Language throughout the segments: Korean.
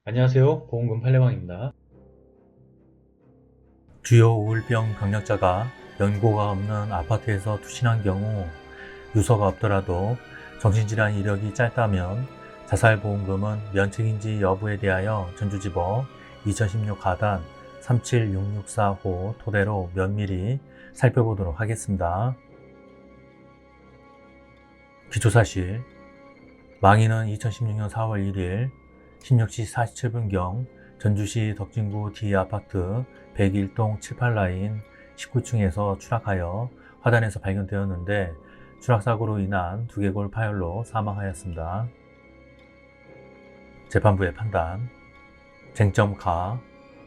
안녕하세요. 보험금 팔례방입니다. 주요 우울병 병력자가 연고가 없는 아파트에서 투신한 경우 유서가 없더라도 정신질환 이력이 짧다면 자살보험금은 면책인지 여부에 대하여 전주지법 2016 가단 376645 토대로 면밀히 살펴보도록 하겠습니다. 기초사실, 망인은 2016년 4월 1일 16시 47분경 전주시 덕진구 D아파트 101동 78라인 19층에서 추락하여 화단에서 발견되었는데 추락사고로 인한 두개골 파열로 사망하였습니다. 재판부의 판단. 쟁점 가,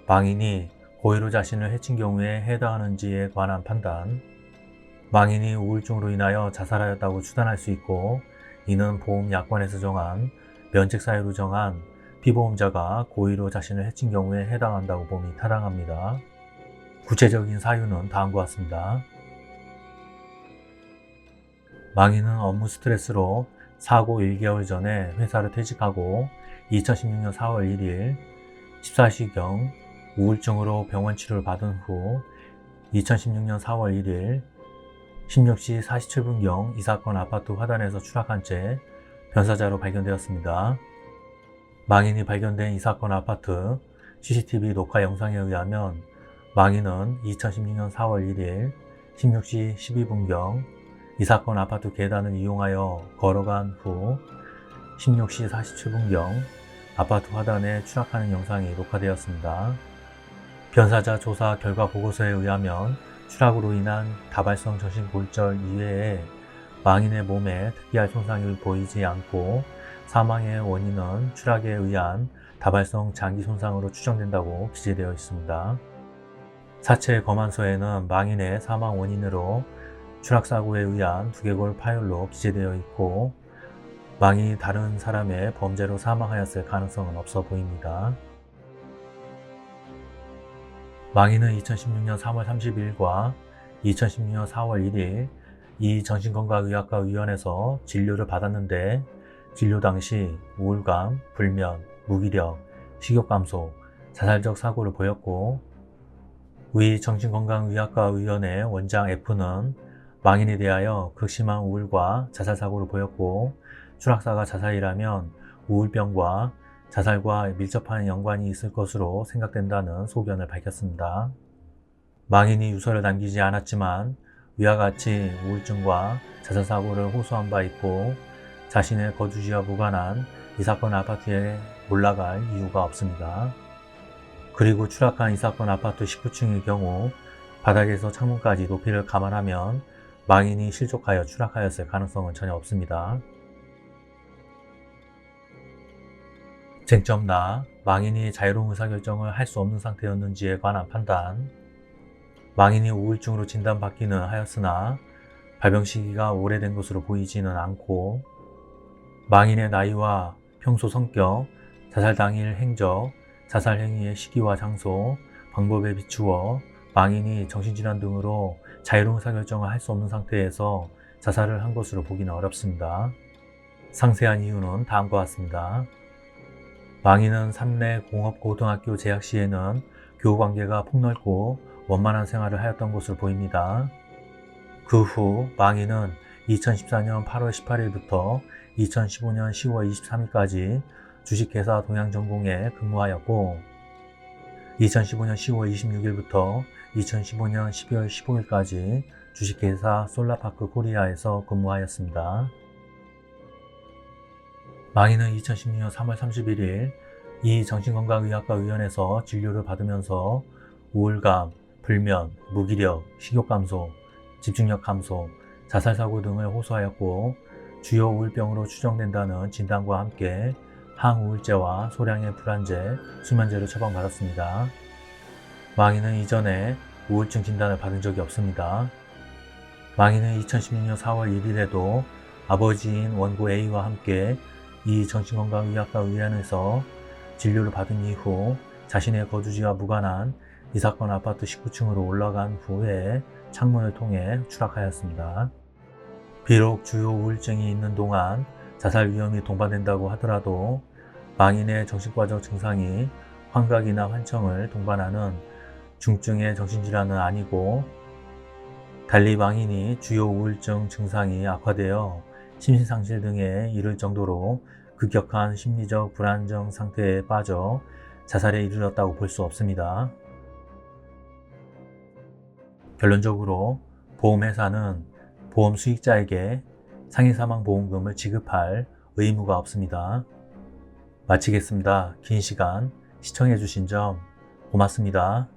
망인이 고의로 자신을 해친 경우에 해당하는지에 관한 판단. 망인이 우울증으로 인하여 자살하였다고 추단할 수 있고, 이는 보험약관에서 정한 면책 사유로 정한 피보험자가 고의로 자신을 해친 경우에 해당한다고 봄이 타당합니다. 구체적인 사유는 다음과 같습니다. 망인은 업무 스트레스로 사고 1개월 전에 회사를 퇴직하고 2016년 4월 1일 14시경 우울증으로 병원 치료를 받은 후 2016년 4월 1일 16시 47분경 이 사건 아파트 화단에서 추락한 채 변사자로 발견되었습니다. 망인이 발견된 이 사건 아파트 CCTV 녹화 영상에 의하면 망인은 2016년 4월 1일 16시 12분경 이 사건 아파트 계단을 이용하여 걸어간 후 16시 47분경 아파트 화단에 추락하는 영상이 녹화되었습니다. 변사자 조사 결과 보고서에 의하면 추락으로 인한 다발성 정신골절 이외에 망인의 몸에 특이한 손상이 보이지 않고 사망의 원인은 추락에 의한 다발성 장기 손상으로 추정된다고 기재되어 있습니다. 사체 검안서에는 망인의 사망 원인으로 추락사고에 의한 두개골 파열로 기재되어 있고 망인이 다른 사람의 범죄로 사망하였을 가능성은 없어 보입니다. 망인은 2016년 3월 30일과 2016년 4월 1일 이 정신건강의학과의원에서 진료를 받았는데 진료 당시 우울감, 불면, 무기력, 식욕감소, 자살적 사고를 보였고 위 정신건강의학과의원의 원장 F는 망인에 대하여 극심한 우울과 자살 사고를 보였고 추락사가 자살이라면 우울병과 자살과 밀접한 연관이 있을 것으로 생각된다는 소견을 밝혔습니다. 망인이 유서를 남기지 않았지만 위와 같이 우울증과 자살 사고를 호소한 바 있고 자신의 거주지와 무관한 이 사건 아파트에 올라갈 이유가 없습니다. 그리고 추락한 이 사건 아파트 19층의 경우 바닥에서 창문까지 높이를 감안하면 망인이 실족하여 추락하였을 가능성은 전혀 없습니다. 쟁점 나, 망인이 자유로운 의사결정을 할 수 없는 상태였는지에 관한 판단. 망인이 우울증으로 진단받기는 하였으나 발병 시기가 오래된 것으로 보이지는 않고 망인의 나이와 평소 성격, 자살 당일 행적, 자살 행위의 시기와 장소, 방법에 비추어 망인이 정신질환 등으로 자유로운 의사결정을 할 수 없는 상태에서 자살을 한 것으로 보기는 어렵습니다. 상세한 이유는 다음과 같습니다. 망인은 삼내 공업고등학교 재학 시에는 교우관계가 폭넓고 원만한 생활을 하였던 것으로 보입니다. 그 후 망인은 2014년 8월 18일부터 2015년 10월 23일까지 주식회사 동양전공에 근무하였고 2015년 10월 26일부터 2015년 12월 15일까지 주식회사 솔라파크 코리아에서 근무하였습니다. 망인은 2016년 3월 31일 이 정신건강의학과의원에서 진료를 받으면서 우울감, 불면, 무기력, 식욕 감소, 집중력 감소, 자살사고 등을 호소하였고 주요 우울병으로 추정된다는 진단과 함께 항우울제와 소량의 불안제, 수면제를 처방받았습니다. 망인은 이전에 우울증 진단을 받은 적이 없습니다. 망인은 2016년 4월 1일에도 아버지인 원고 A와 함께 이 정신건강의학과의원에서 진료를 받은 이후 자신의 거주지와 무관한 이 사건 아파트 19층으로 올라간 후에 창문을 통해 추락하였습니다. 비록 주요 우울증이 있는 동안 자살 위험이 동반된다고 하더라도 망인의 정신과적 증상이 환각이나 환청을 동반하는 중증의 정신질환은 아니고, 달리 망인이 주요 우울증 증상이 악화되어 심신상실 등에 이를 정도로 급격한 심리적 불안정 상태에 빠져 자살에 이르렀다고 볼 수 없습니다. 결론적으로 보험회사는 보험 수익자에게 상해사망보험금을 지급할 의무가 없습니다. 마치겠습니다. 긴 시간 시청해주신 점 고맙습니다.